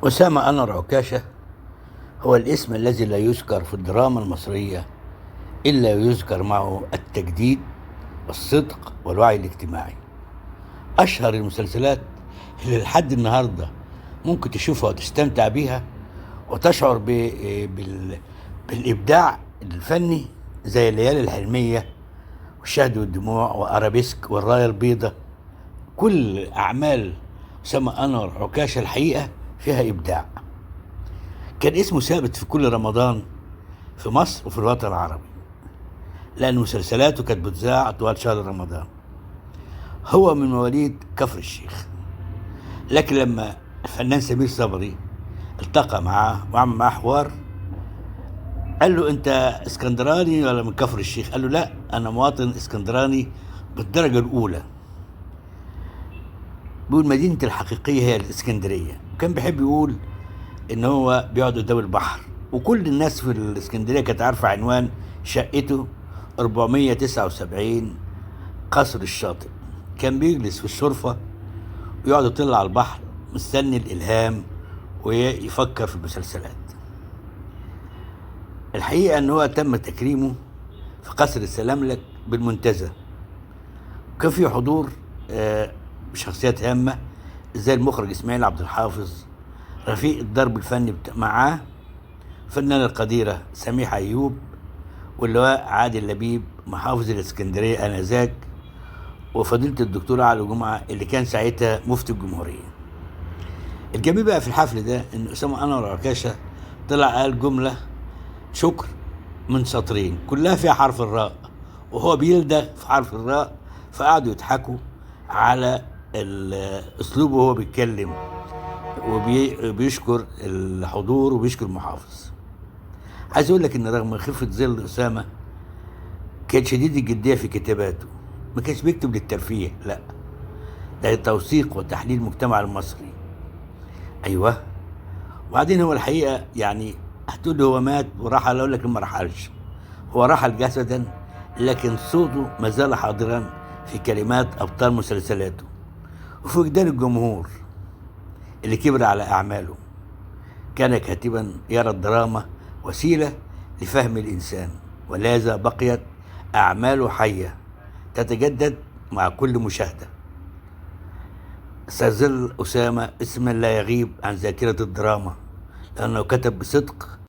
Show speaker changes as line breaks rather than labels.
أسامة أنور عكاشة هو الاسم الذي لا يذكر في الدراما المصرية إلا يذكر معه التجديد والصدق والوعي الاجتماعي. أشهر المسلسلات اللي لحد النهاردة ممكن تشوفها وتستمتع بيها وتشعر بالإبداع الفني زي الليالي الحلمية والشهد والدموع وأرابيسك والراية البيضاء. كل أعمال أسامة أنور عكاشة الحقيقة فيها إبداع. كان اسمه ثابت في كل رمضان في مصر وفي الوطن العربي، لأن مسلسلاته كانت بتذاع طوال شهر رمضان. هو من مواليد كفر الشيخ، لكن لما الفنان سمير صبري التقى معاه وعمل معاه حوار قال له: أنت اسكندراني ولا من كفر الشيخ؟ قال له: لا، أنا مواطن اسكندراني بالدرجة الأولى. بيقول مدينتي الحقيقية هي الإسكندرية، وكان بيحب يقول إن هو بيقعد قدام البحر، وكل الناس في الإسكندرية كانت عارفة عنوان شقته 479 قصر الشاطئ. كان بيجلس في الشرفة ويقعد يطل على البحر مستني الإلهام ويفكر في المسلسلات. الحقيقة إن هو تم تكريمه في قصر السلاملك بالمنتزه، وكان في حضور بشخصيات هامة زي المخرج إسماعيل عبد الحافظ، رفيق الدرب الفني معاه فنانة القديرة سميحة أيوب، واللواء عادل لبيب محافظ الإسكندرية آنذاك، وفضيلة الدكتور علي جمعة اللي كان ساعتها مفتي الجمهورية. الجميل بقى في الحفل ده إن أسامة أنور عكاشة طلع قال جملة شكر من سطرين كلها فيها حرف الراء، وهو بيلدغ في حرف الراء، فقعدوا يضحكوا على أسلوبه وهو بيتكلم وبيشكر الحضور وبيشكر المحافظ. عايز اقول لك ان رغم خفة ظل اسامة كان شديد الجدية في كتاباته، ما كانش بيكتب للترفيه، لا، ده توثيق وتحليل المجتمع المصري. ايوه. وبعدين هو الحقيقة يعني هتقول لي هو مات ورحل، اقول لك ما رحلش، هو رحل جسدا لكن صوته ما زال حاضرا في كلمات ابطال مسلسلاته وفي وجدان الجمهور اللي كبر على اعماله. كان كاتبا يرى الدراما وسيلة لفهم الإنسان، ولذا بقيت أعماله حية تتجدد مع كل مشاهدة. سيظل أسامة اسما لا يغيب عن ذاكرة الدراما، لأنه كتب بصدق